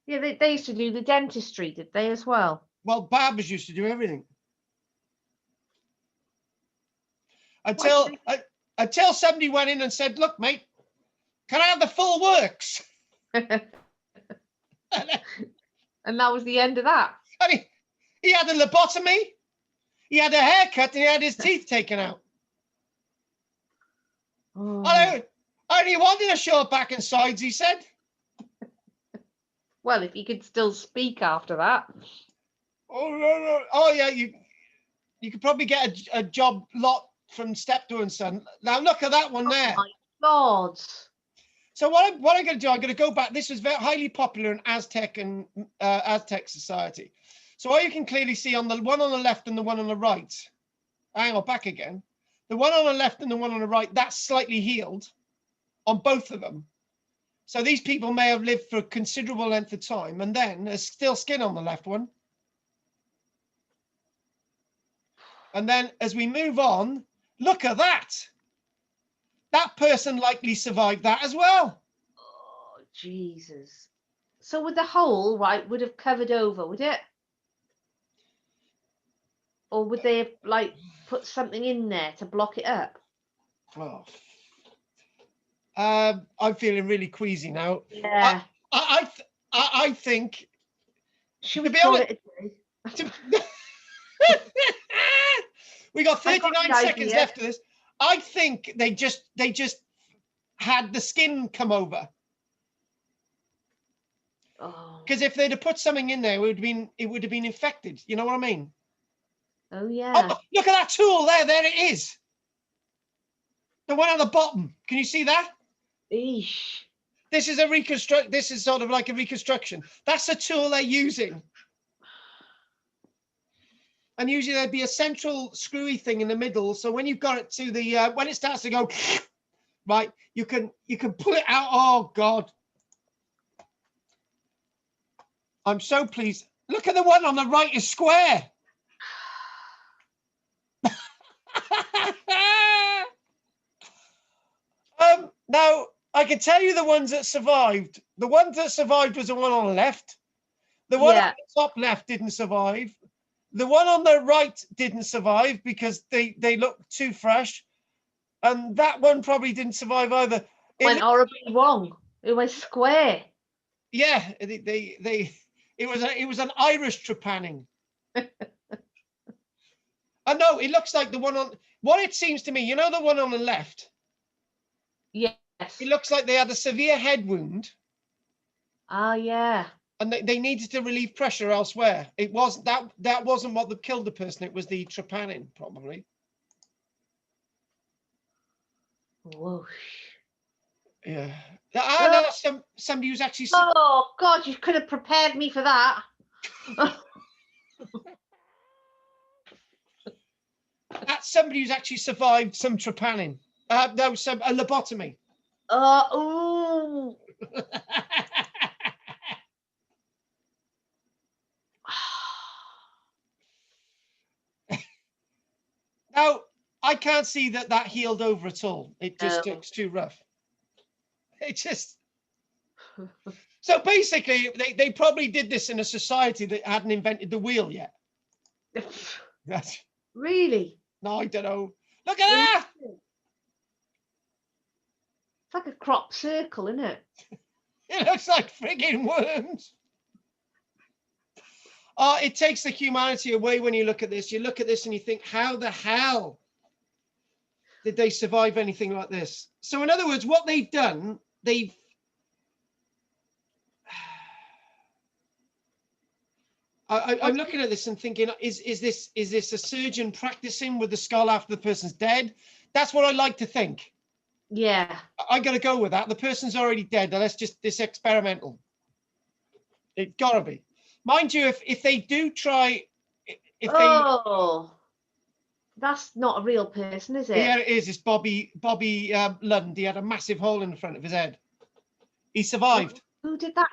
Yeah, they used to do the dentistry, did they, as well? Well, barbers used to do everything. Until somebody went in and said, "Look, mate, can I have the full works?" And that was the end of that. I mean, he had a lobotomy, he had a haircut, and he had his teeth taken out. Oh. I only wanted a short back and sides, he said. Well, if he could still speak after that. Oh, no. Oh yeah, you could probably get a job lot from Steptoe and Son. Now look at that one there. Oh my God. So what I'm going to do, I'm going to go back. This was very highly popular in Aztec and Aztec society. So what you can clearly see on the one on the left and the one on the right. Hang on, back again. The one on the left and the one on the right, that's slightly healed on both of them. So these people may have lived for a considerable length of time, and then there's still skin on the left one. And then as we move on, look at that. That person likely survived that as well. Oh, Jesus. So would the hole, right, would have covered over, would it? Or would they have like put something in there to block it up? Oh. I'm feeling really queasy now. Yeah. I think. Should we be call honest, it a day? We got I got 39 the seconds idea. left of this. I think they just had the skin come over. Oh. Because if they'd have put something in there, it would have been infected. You know what I mean? Oh yeah. Oh, look at that tool there. There it is. The one on the bottom. Can you see that? Eesh. This is a reconstruct. This is sort of like a reconstruction. That's the tool they're using. And usually there'd be a central screwy thing in the middle. So when you've got it to the when it starts to go, right, you can pull it out. Oh God. I'm so pleased. Look at the one on the right is square. Now I can tell you the ones that survived. The ones that survived was the one on the left. The one on the top left didn't survive. The one on the right didn't survive because they looked too fresh. And that one probably didn't survive either. Went horribly wrong. It was square. Yeah, it was an Irish trepanning. I know it looks like the one on what it seems to me, you know, the one on the left. Yes. It looks like they had a severe head wound. Ah, yeah. And they needed to relieve pressure elsewhere. It wasn't that wasn't what killed the person. It was the trepanning, probably. Whoosh. Yeah. I know somebody who's actually. Oh God! You could have prepared me for that. That's somebody who's actually survived some trepanning. No, a lobotomy. Ooh. Now, I can't see that healed over at all. It just looks too rough. It just. So basically, they probably did this in a society that hadn't invented the wheel yet. That's. Really? No, I don't know. Look at that! It's like a crop circle, isn't it? It looks like frigging worms. Oh, it takes the humanity away when you look at this. You look at this and you think, how the hell did they survive anything like this? So in other words, what they've done, I'm looking at this and thinking, is this a surgeon practicing with the skull after the person's dead? That's what I like to think. Yeah. I got to go with that. The person's already dead. Now let's just this experimental. It gotta be. Mind you, if they do try, that's not a real person, is it? Yeah, it is. It's Bobby Lund. He had a massive hole in the front of his head. He survived. Who did that?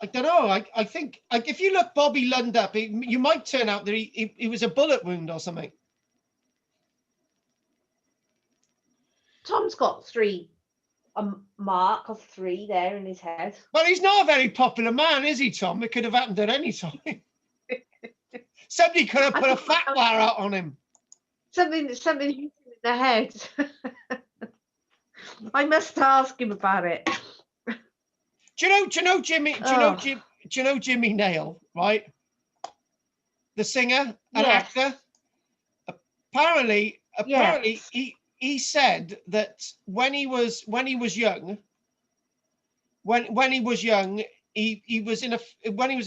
I don't know. I think if you look Bobby Lund up, you might turn out that he was a bullet wound or something. Tom's got a mark of 3 there in his head. Well, he's not a very popular man, is he, Tom? It could have happened at any time. Somebody could have put a fatwa out on him. Something hit him in the head. I must ask him about it. Do you know Jimmy? Do you know Jimmy Nail, right? The singer and actor. Apparently, he said that when he was young, when he was a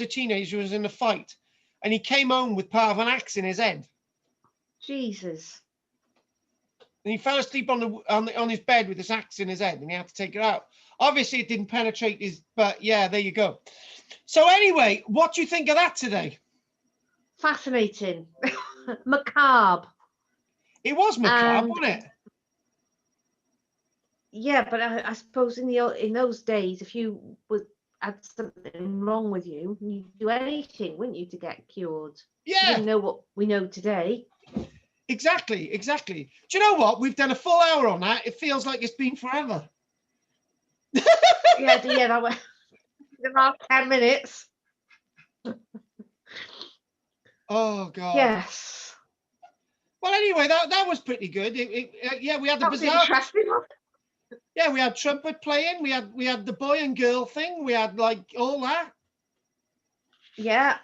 teenager, he was in a fight, and he came home with part of an axe in his head. Jesus. And he fell asleep on his bed with this axe in his head, and he had to take it out. Obviously, it didn't penetrate but yeah, there you go. So anyway, what do you think of that today? Fascinating. Macabre. It was macabre, wasn't it? Yeah, but I suppose in those days, if you had something wrong with you, you'd do anything, wouldn't you, to get cured? Yeah. You didn't know what we know today. Exactly. Do you know what? We've done a full hour on that. It feels like it's been forever. Yeah, that way. the last 10 minutes. Oh God. Yes. Well, anyway, that was pretty good. Yeah, we had the That was bizarre. interesting. Yeah, we had trumpet playing. We had the boy and girl thing. We had like all that. Yeah.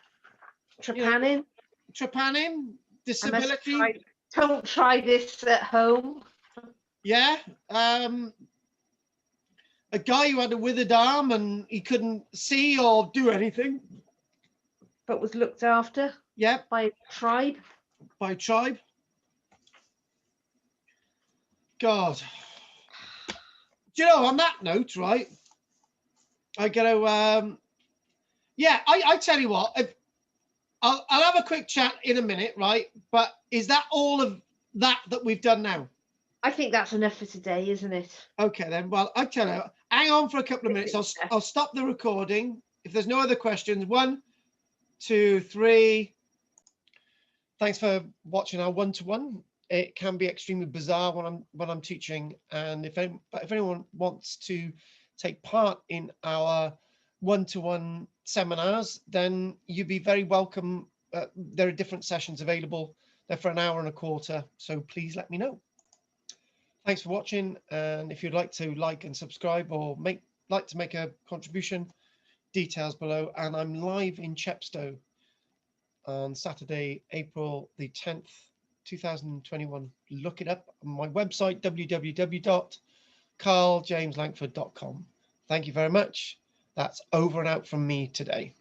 Trepanning. Trepanning, disability. Don't try this at home. Yeah. A guy who had a withered arm and he couldn't see or do anything. But was looked after. Yeah. By tribe. By tribe. God. Do you know, on that note, right? I gotta yeah, I tell you what, I'll have a quick chat in a minute, right? But is that all of that we've done now? I think that's enough for today, isn't it? Okay, then. Well, I tell you, hang on for a couple of minutes. I'll stop the recording. If there's no other questions, 1, 2, 3. Thanks for watching our one-to-one. It can be extremely bizarre when I'm teaching, and if anyone wants to take part in our one-to-one seminars, then you'd be very welcome. There are different sessions available. They're for an hour and a quarter, so please let me know. Thanks for watching, and if you'd like to like and subscribe or like to make a contribution, details below. And I'm live in Chepstow on Saturday, April the 10th, 2021. Look it up on my website, www.KARL-JAMES-LANGFORD.com. Thank you very much. That's over and out from me today.